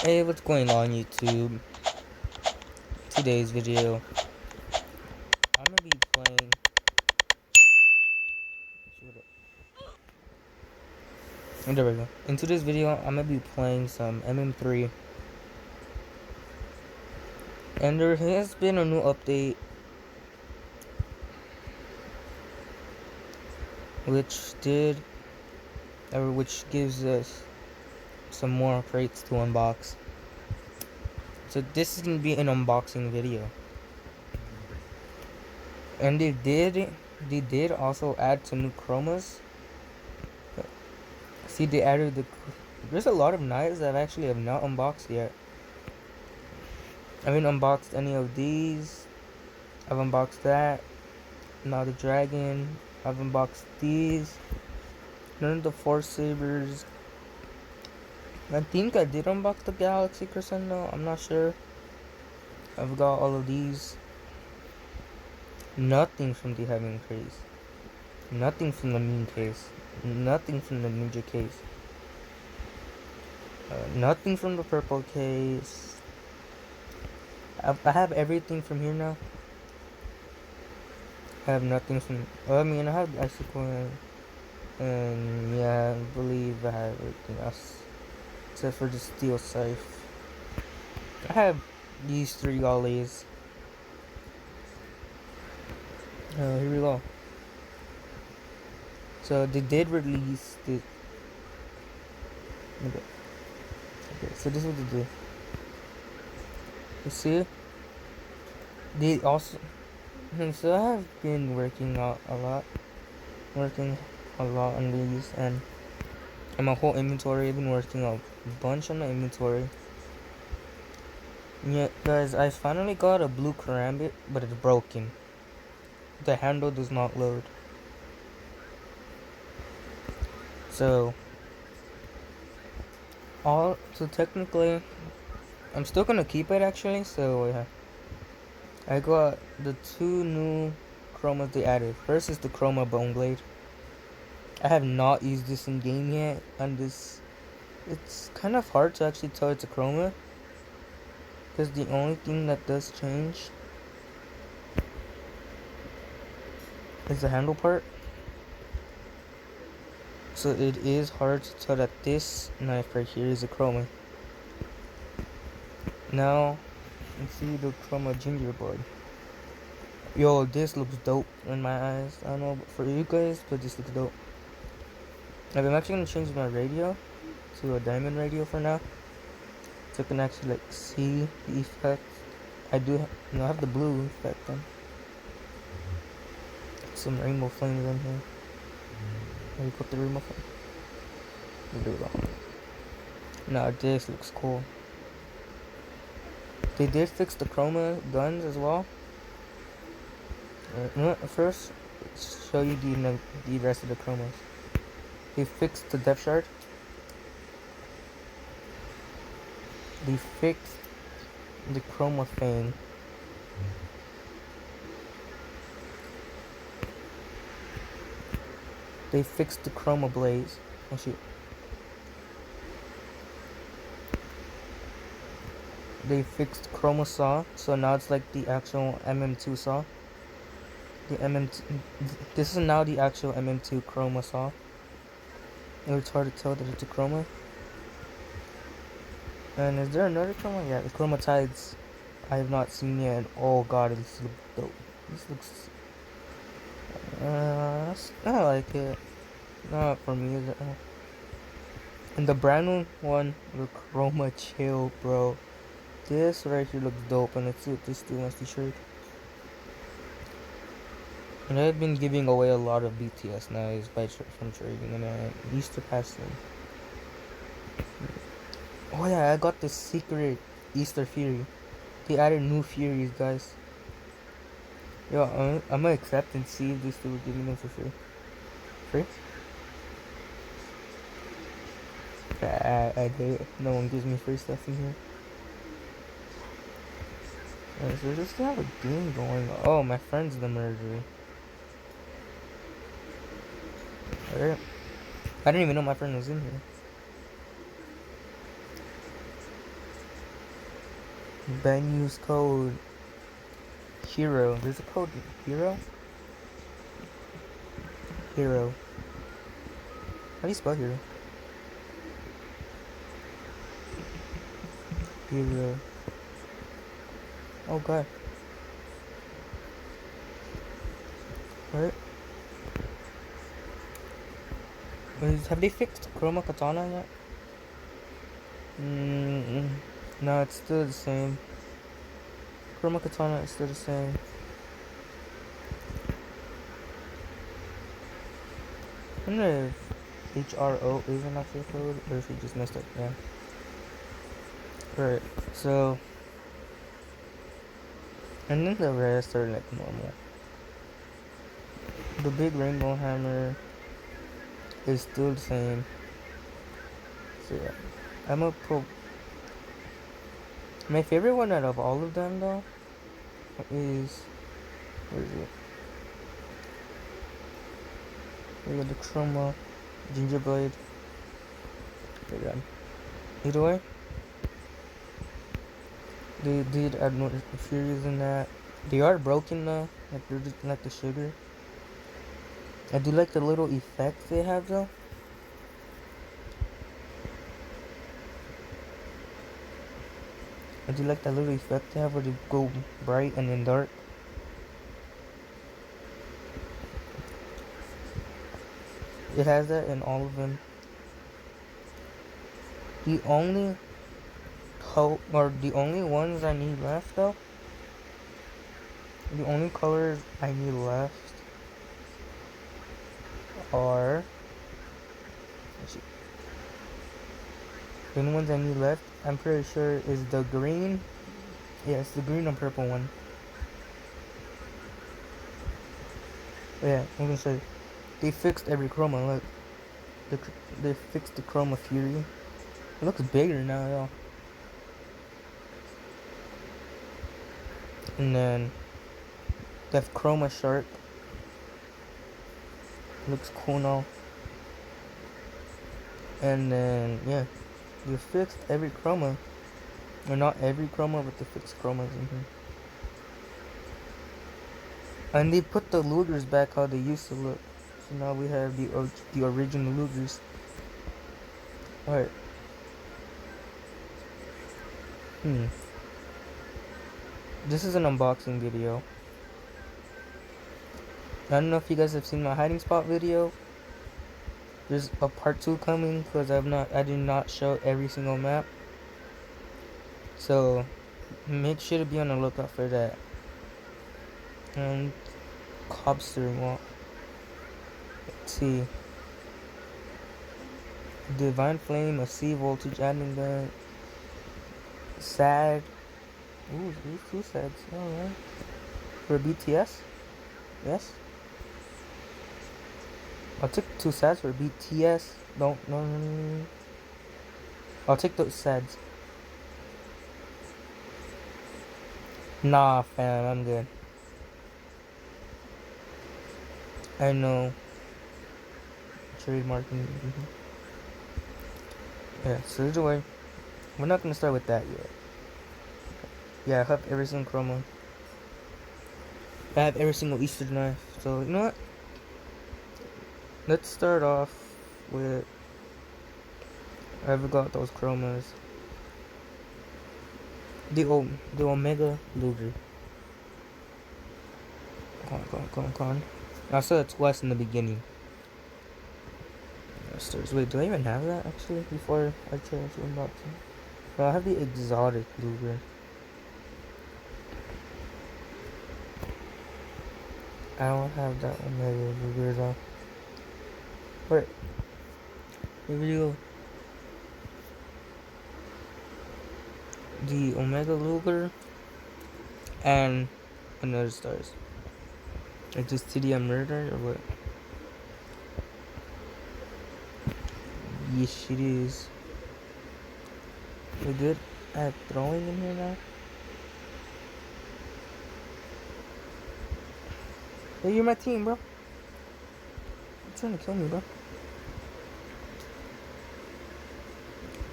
Hey, what's going on YouTube? Today's video, I'm gonna be playing. Shut up. There we go. In today's video, I'm gonna be playing some MM3, and there has been a new update, which gives us some more crates to unbox. So this is gonna be an unboxing video, and they did also add some new chromas. See, they added there's a lot of knives that I actually have not unboxed yet. I haven't unboxed any of these. I've unboxed that. Now the dragon. I've unboxed these. None of the Force Sabers. I think I did unbox the Galaxy Crescendo. I'm not sure. I've got all of these. Nothing from the Heaven case. Nothing from the Moon case. Nothing from the Ninja case. Nothing from the Purple case. I have everything from here now. I have nothing from. Well, I mean, I have the Icicle, and yeah, I believe I have everything else except for the Steel Scythe. I have these 3 gollies. Here we go. So they did release the. Okay, so this is what they did. You see? They also. So I have been working a lot on these, and in my whole inventory. I've been working a bunch on my inventory. Yeah, guys, I finally got a blue Karambit, but it's broken. The handle does not load. So technically, I'm still gonna keep it actually. So yeah, I got the 2 new chromas they added. First is the Chroma Bone Blade. I have not used this in game yet, and it's kind of hard to actually tell it's a chroma, because the only thing that does change is the handle part. So it is hard to tell that this knife right here is a chroma. Now, let's see the Chroma Ginger Boy. Yo, this looks dope in my eyes. I don't know for you guys, but this looks dope. I'm actually gonna change my radio to a diamond radio for now, so I can actually like see the effect. I have the blue effect then. Some rainbow flames in here. Let me put the rainbow flame. There we go. Now this looks cool. They did fix the chroma guns as well. First, let's show you the rest of the chromas. They fixed the depth shard. They fixed the chroma fang. They fixed the chroma blaze. Oh shoot. They fixed chroma saw, so now it's like the actual MM2 saw. This is now the actual MM2 chroma saw. It's hard to tell that it's a chroma. And is there another chroma? Yeah, the chroma tides I have not seen yet. Oh god, this looks dope. This looks I like it. Not for me, is it? And the brand new one, the chroma chill, bro. This right here looks dope, and let's see what this dude wants to trade. And I've been giving away a lot of BTS knives from trading, and Easter passed them. Oh yeah, I got the secret Easter Fury. They added new Furies, guys. Yo, I'm gonna accept and see if these two will give me them for free. Free? I did it. No one gives me free stuff in here. So just have a game going on. Oh, my friend's the murderer. Alright. I didn't even know my friend was in here. Ben use code Hero. There's a code Hero? Hero. How do you spell Hero? Hero. Oh god. What? Have they fixed Chroma Katana yet? No, it's still the same. Chroma Katana is still the same. I wonder if HRO is an actual code or if he just messed up. Yeah. Right. So, and then the rest are like normal. The big rainbow hammer is still the same. So yeah, I'm a pro. My favorite one out of all of them though is, where is it? We got the Chroma Gingerblade. There you go. Either way, they did add more Furies in that. They are broken though, like they're just like the sugar. I do like the little effects they have though. I do like that little effect they have where they go bright and then dark. It has that in all of them. The only the only ones I need left though, the only colors I need left are, let's see, the only ones I need left, I'm pretty sure is the green. Yes, the green and purple one. Yeah, I'm gonna say they fixed every chroma. Look, they fixed the Chroma Fury. It looks bigger now, though. And then they have Chroma Shark. Looks cool now. And then yeah, they fixed every chroma. Or not every chroma, but they fixed chromas in here. And they put the Lugers back how they used to look. So now we have the original Lugers. Alright. This is an unboxing video. I don't know if you guys have seen my hiding spot video. There's a part 2 coming because I did not show every single map. So make sure to be on the lookout for that. And Cobb steering wheel. Let's see. Divine Flame, a C voltage adding gun. Sad. Ooh, these two sads. Alright. For BTS? Yes? I'll take 2 sads for BTS. No. I'll take those sads. Nah, fam, I'm good. I know. Trademarking. Yeah, so either way, we're not gonna start with that yet. Yeah, I have every single chroma. I have every single Easter knife. So you know what? Let's start off with. I've got those chromas. The Omega Luger. Come on. I said it twice in the beginning. Wait, do I even have that actually before I change the unboxing? Well, I have the exotic Luger. I don't have that Omega Luger though. Wait. Here we go. The Omega Luger and another stars. Is this TDM murder or what? Yes, it is. We good at throwing in here now? Hey, you're my team, bro. You're trying to kill me, bro.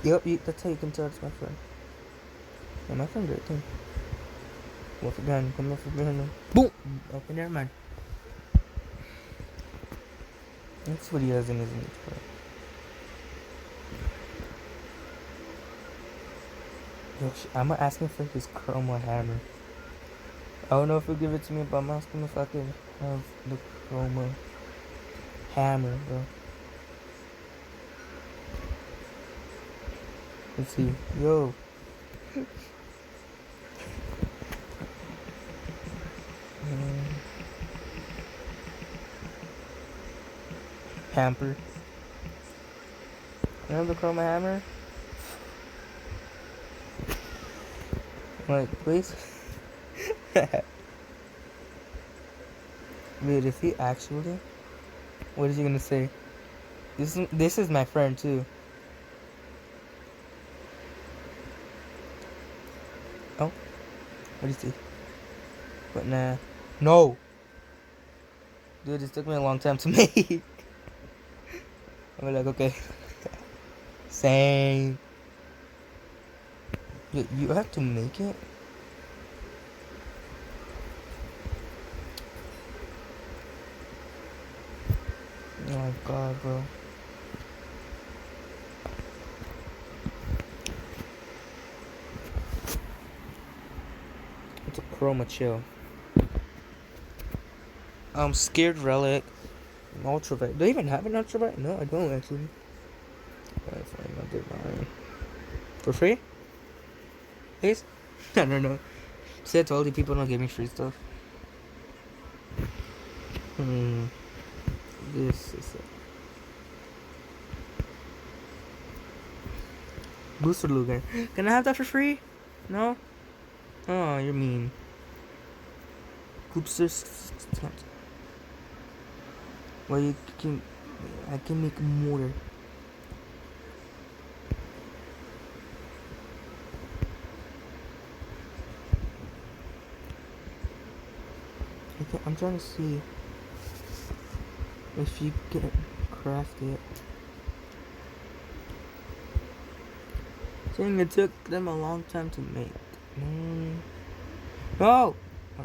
Yep, that's how you can tell it's my friend. Yeah, my friend right there. What for behind him? Come up from behind him. Boom! Okay, never mind. That's what he has in his inventory. Yo, I'm gonna ask him for his chroma hammer. I don't know if he'll give it to me, but I'm asking him if I can have the chroma hammer, bro. Let's see. Yo. Hamper. You know the chroma hammer? Like, please? Dude, if he actually... What is he gonna say? This is my friend, too. Oh? What is he? But nah. No! Dude, this took me a long time to make. I'm like, okay. Same. You have to make it? Oh my god, bro. It's a chroma chill. Scared relic. An ultraviolet. Do I even have an ultraviolet? No, I don't actually. Alright, fine, I'll get mine. For free? Please? I don't know. See, I told you people don't give me free stuff. This is it. Booster Luger. Can I have that for free? No? Oh, you're mean. Coops. Well, you can. I can make more. I'm trying to see if you can craft it. Saying it took them a long time to make. No! Oh.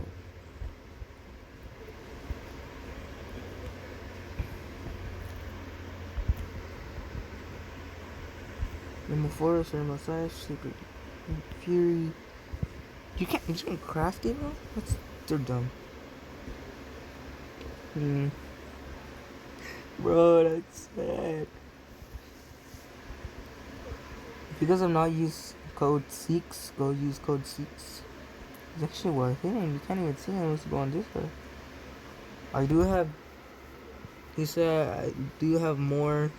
Normal Forest, Normal Slash, Secret Fury. You can't craft it, bro? They're dumb. Bro, that's sad. Because I'm not use code 6, go use code 6. It's actually worth it, and you can't even see it unless you go on Discord. I do have... He said I do have more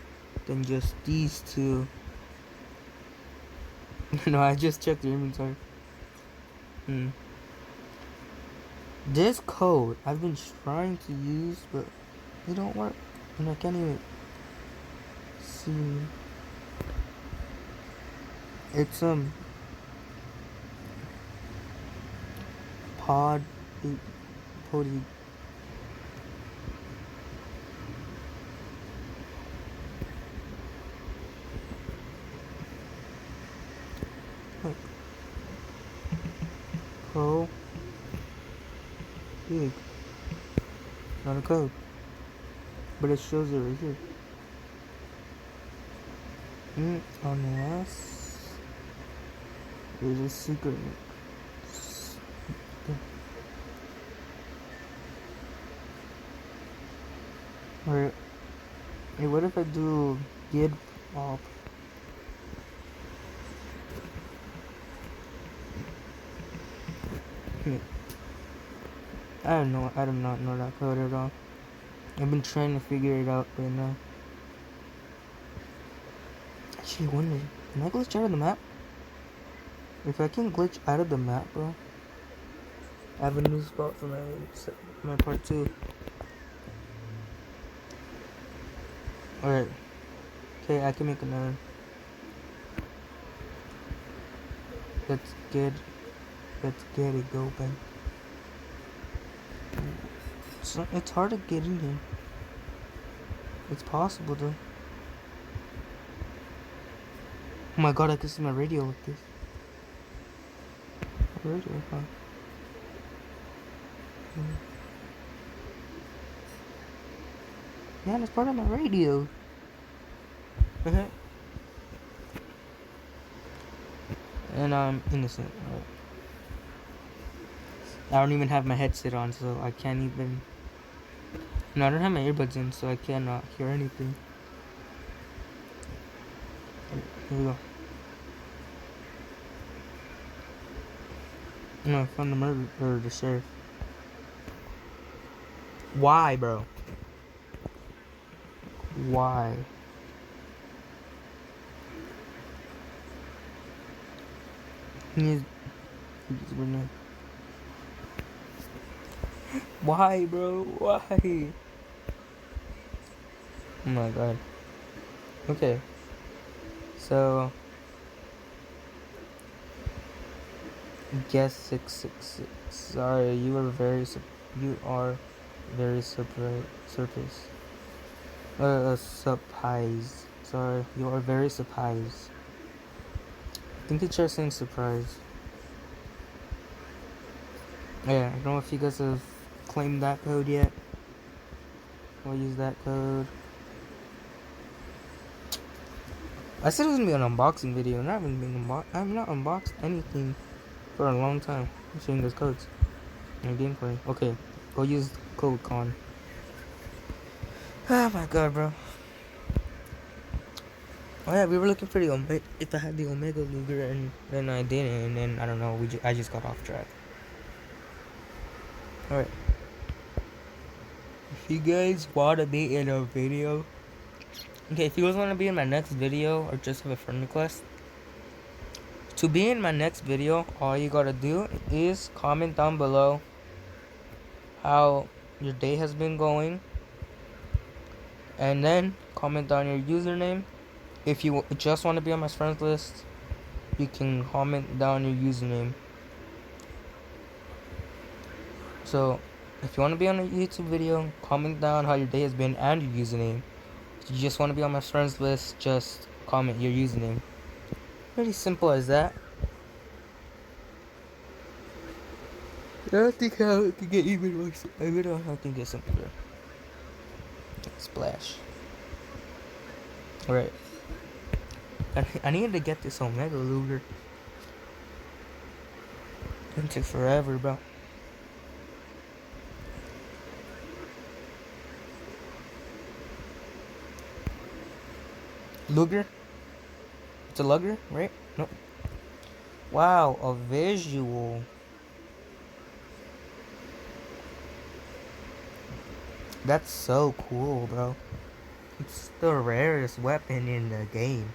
than just these two. No, I just checked the inventory. This code I've been trying to use, but it don't work. And I can't even see. It's pod pody. Look. Pro big. Not a code. But it shows it right here. Unless there's a secret. Alright. Hey, what if I do gid pop? I don't know. I do not know that code at all. I've been trying to figure it out right now. Actually, wondering, can I glitch out of the map? If I can glitch out of the map, bro, I have a new spot for my part 2. Alright. Okay, I can make another. Let's get it going. It's hard to get in here. It's possible though. Oh my god, I can see my radio like this. Radio, huh? Yeah, that's part of my radio. And I'm innocent. Right? I don't even have my headset on, so I can't even. No, I don't have my earbuds in, so I cannot hear anything. Here we go. No, I found the murder or the sheriff. Why, bro? Why? He's why, bro? Why? Oh my god. Okay. So guess 666. Sorry, you are very surprised. Surprised. Sorry, you are very surprised. I think it's just saying surprise. Yeah, I don't know if you guys have claimed that code yet. I'll use that code. I said it was gonna be an unboxing video, and I haven't been I've not unboxed anything for a long time. I'm showing those codes. And gameplay. Okay, go use code con. Oh my god, bro. Oh yeah, we were looking for the Omega. If I had the Omega Luger, and then I didn't, and then I don't know. I just got off track. All right. If you guys wanna be in a video, okay. If you guys wanna be in my next video or just have a friend request, to be in my next video, all you gotta do is comment down below how your day has been going, and then comment down your username. If you just want to be on my friends list, you can comment down your username. So if you want to be on a YouTube video, comment down how your day has been and your username. If you just want to be on my friends list, just comment your username. Pretty simple as that. I think I can get even more. I really don't have to get simpler. Splash. Alright. I needed to get this Omega Luger. It took forever, bro. Luger? It's a Luger, right? No. Wow, a visual. That's so cool, bro. It's the rarest weapon in the game.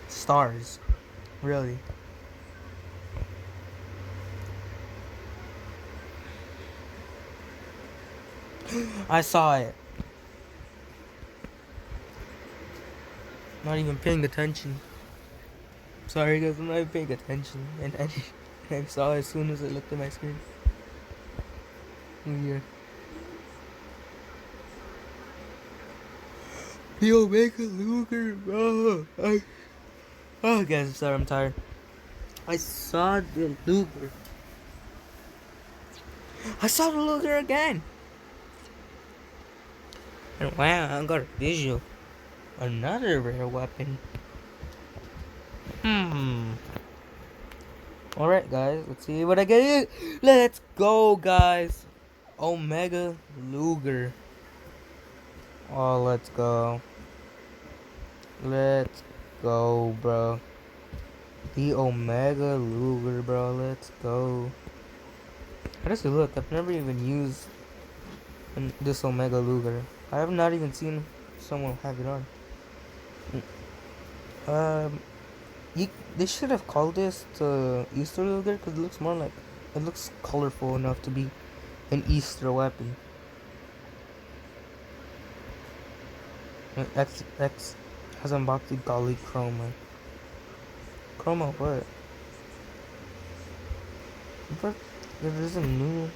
Stars. Really. I saw it. Not even paying attention. Sorry guys, I'm not even paying attention. And I saw it as soon as I looked at my screen. Weird. The Omega Luger, bro. Oh guys, I'm sorry, I'm tired. I saw the Luger. I saw the Luger again. And wow, I got a visual. Another rare weapon. Alright guys, let's see what I get. Let's go guys. Omega Luger. Oh, let's go. Let's go, bro. The Omega Luger, bro. Let's go. How does it look? I've never even used this Omega Luger. I have not even seen someone have it on. They should have called this the Easter Luger because it looks more like it looks colorful enough to be an Easter weapon. X has unboxed the Golly Chroma. Chroma what? But there's a new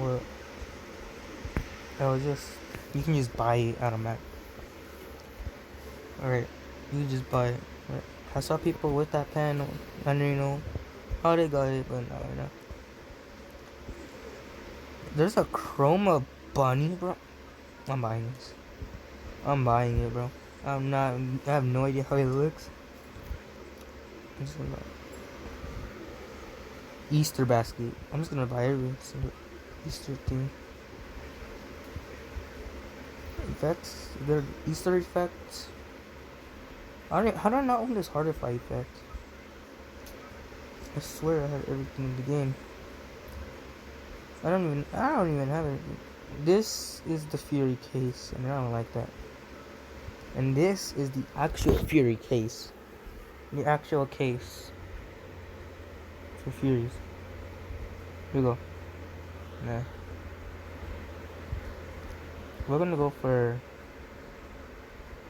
or just you can just buy it out of Mac. Alright, you just buy it. Right. I saw people with that pen, and you know how they got it, but no, no. There's a Chroma bunny, bro. I'm buying this. I'm buying it, bro. I'm not. I have no idea how it looks. I'm just gonna Easter basket. I'm just gonna buy every single Easter thing. Effects. They're Easter effects. How do I not own this Heartify effect? I swear I had everything in the game. I don't even have it. This is the Fury case, and I don't like that. And this is the actual Fury case. The actual case for Furies. Here we go. Nah. We're gonna go for.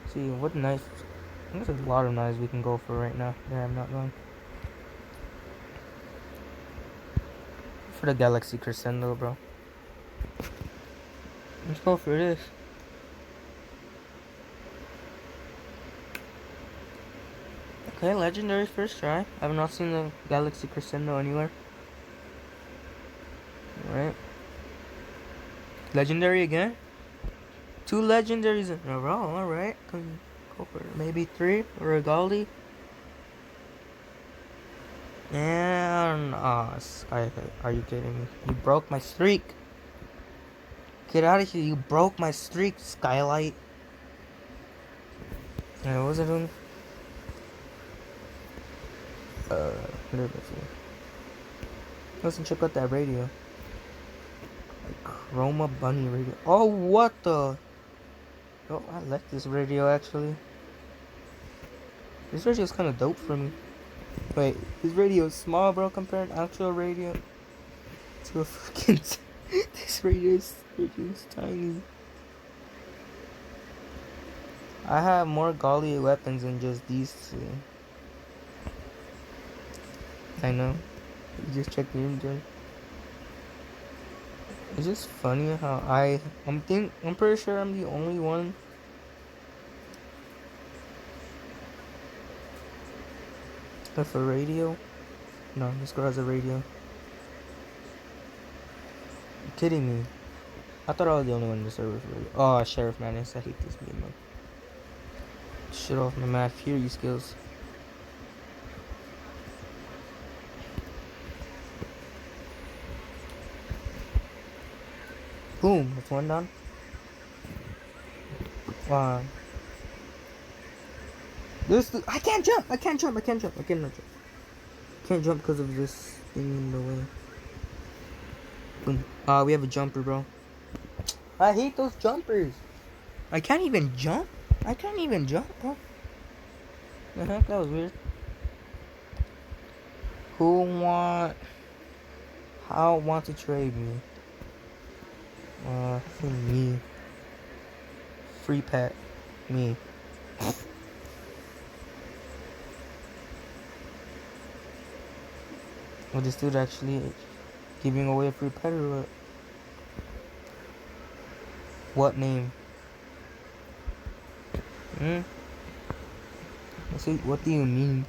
See what knife. There's a lot of knives we can go for right now. Yeah, I'm not going. For the Galaxy Crescendo, bro. Let's go for this. Okay, legendary first try. I have not seen the Galaxy Crescendo anywhere. Alright. Legendary again? 2 legendaries in a row, alright. Can go for maybe 3 or a Galdi. And Sky, are you kidding me? You broke my streak. Get out of here, you broke my streak, Skylight. Yeah, what was I doing? Let's check out that radio. Chroma Bunny radio. Oh, what the? Oh, I like this radio actually. This radio is kind of dope for me. Wait, this radio is small, bro, compared to actual radio. To a fucking. This radio is tiny. I have more Galli weapons than just these 2. I know. You just check the inventory. It's just funny how I'm pretty sure I'm the only one. With a radio? No, this girl has a radio. You're kidding me. I thought I was the only one in the server with radio. Oh, Sheriff Madness. I hate this game, man. Shit off my Mad Fury skills. Boom, that's one done. I can't jump. I cannot jump. Can't jump because of this thing in the way. Boom. We have a jumper, bro. I hate those jumpers. I can't even jump. Bro. The heck, that was weird. How want to trade me? Me. Free pet. Me. Well, this dude actually giving away a free pet or what? What name? Let's see, what do you mean?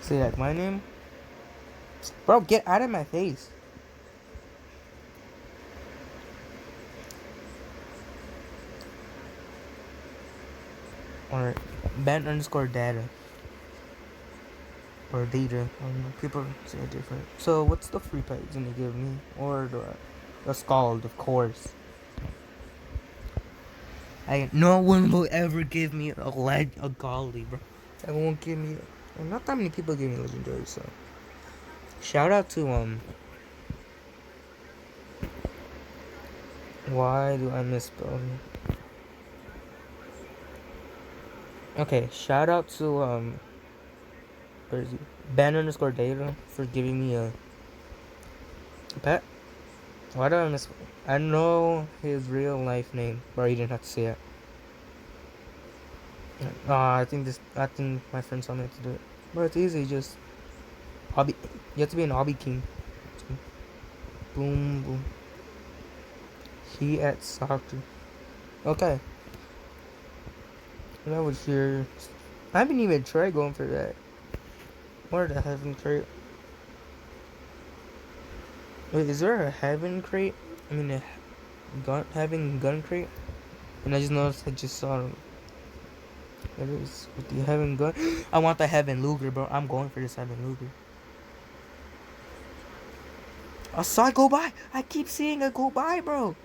Say like my name? Bro, get out of my face. Or ban underscore data. Or data. I don't know. People say it different. So what's the free pet gonna give me? Or the Scald, of course. No one will ever give me a Galdi, bro. That won't give me. Well, not that many people give me legendary, so. Shout out to Why do I misspell him? Okay, shout out to where is he? Ben underscore data for giving me a pet. Why do I miss? I know his real life name, but you didn't have to say it. I think this. I think my friend told me to do it, but it's easy. Just hobby. You have to be an hobby king. Boom, boom. He at soccer. Okay. That was here. I haven't even tried going for that. Or the heaven crate. Wait, is there a heaven crate? I mean, a gun crate? And I just noticed. I just saw it is with the heaven gun. I want the heaven Luger, bro. I'm going for this heaven Luger. I saw it go by. I keep seeing it go by, bro.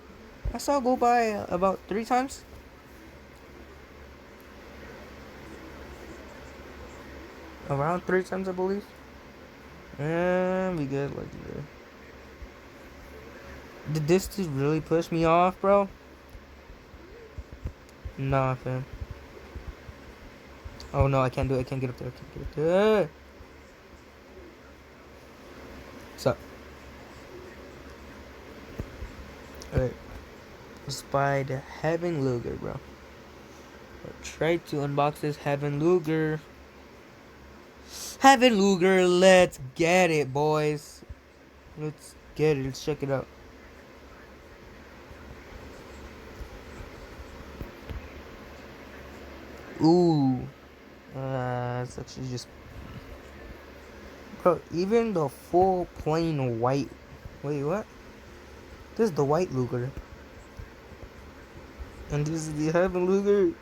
I saw it go by about 3 times. Around 3 times, I believe. And we get legendary. Did this just really push me off, bro? Nah, fam. Oh no, I can't do it. I can't get up there. I can't get up there. What's up? Alright. Let's buy the Heaven Luger, bro. Try to unbox this Heaven Luger. Heaven Luger, let's get it, boys. Let's get it. Let's check it out. Ooh. It's actually just. Bro, even the full plain white. Wait, what? This is the white Luger. And this is the Heaven Luger.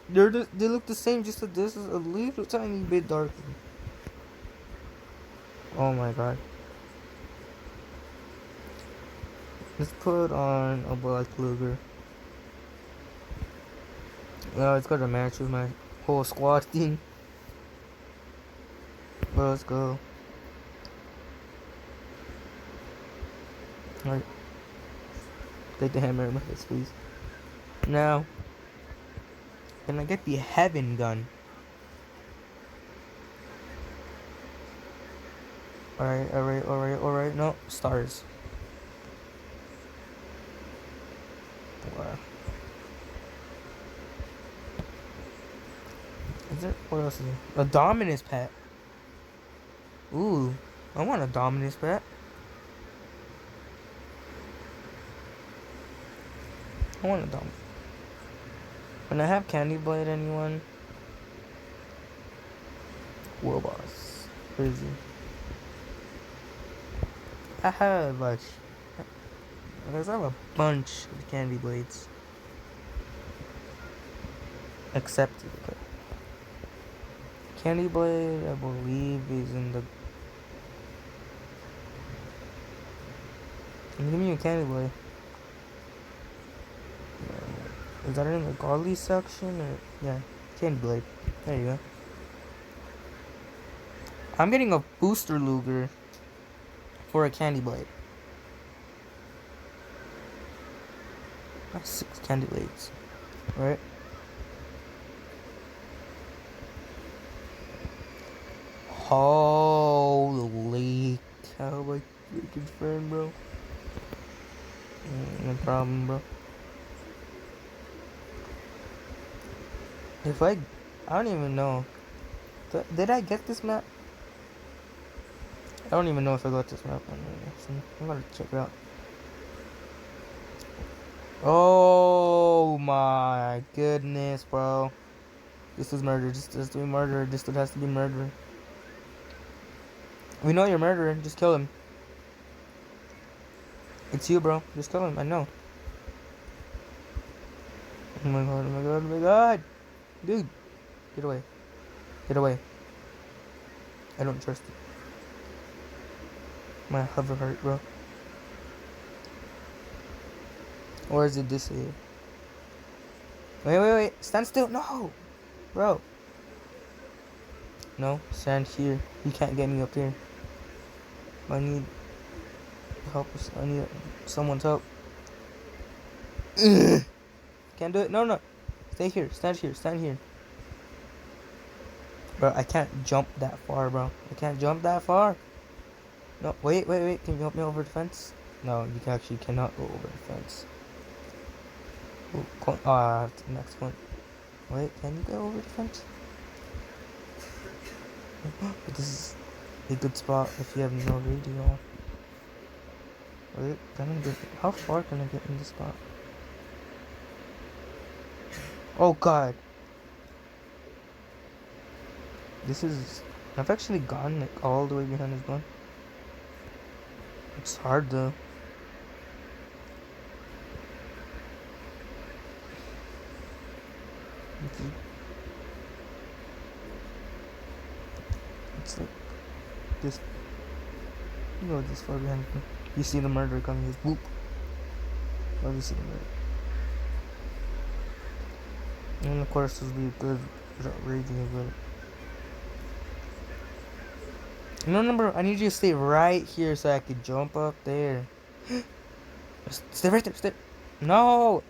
They look the same, just that this is a little tiny bit darker. Oh my god. Let's put on a black Luger. Oh, it's got to match with my whole squad thing. Well, let's go. Alright. Take the hammer in my face, please. Now, can I get the Heaven gun? Alright. No, stars. Wow. Is there? What else is there? A Dominus pet. Ooh, I want a Dominus pet. I want a Dominus. When I have Candy Blade, anyone? War Boss. Where is he? I have a bunch of Candy Blades. Accepted. Okay. Candy Blade, I believe, is in the. Give me a Candy Blade. Is that in the Godly section? Or yeah, Candy Blade. There you go. I'm getting a Booster Luger for a Candy Blade. That's 6 Candy Blades. Right? Holy cow, my freaking friend, bro. No problem, bro. If I don't even know. Did I get this map? I don't even know if I got this map. I'm gonna check it out. Oh my goodness, bro. This is murder. This has to be murder. This has to be murder. We know you're murderer. Just kill him. It's you, bro. Just kill him. I know. Oh my god, oh my god, oh my god. Dude. Get away. Get away. I don't trust you. My hover heart, bro. Or is it this here? Wait. Stand still. No. Bro. No. Stand here. You can't get me up there. I need help. I need someone's help. Ugh. Can't do it. No. Stay here. Stand here. Stand here. Bro, I can't jump that far, bro. I can't jump that far. No, wait. Can you help me over the fence? No, you actually cannot go over the fence. Ooh, the next one. Wait, can you go over the fence? But this is a good spot if you have no radio. Wait, can I get? How far can I get in this spot? Oh God, this is. I've actually gone like all the way behind this one. It's hard though. It's like this. You know, this far behind me. You see the murderer coming, just whoop. Oh, you see the murderer. And of course, this will be good without raging, but. No, number. I need you to stay right here so I could jump up there. Stay right there. Stay. No.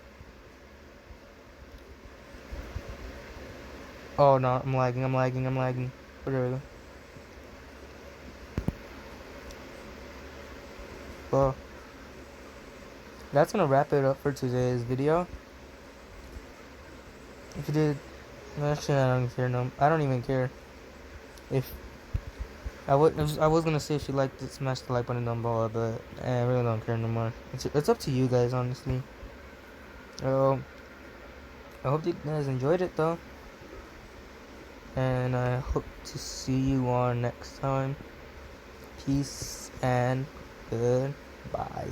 Oh no, I'm lagging. I'm lagging. I'm lagging. But there we go. Well, that's gonna wrap it up for today's video. If you did, actually, I don't care. No, I don't even care. If I was gonna say if you liked it, smash the like button down below, but I really don't care no more. It's up to you guys, honestly. So I hope you guys enjoyed it though, and I hope to see you on next time. Peace and goodbye.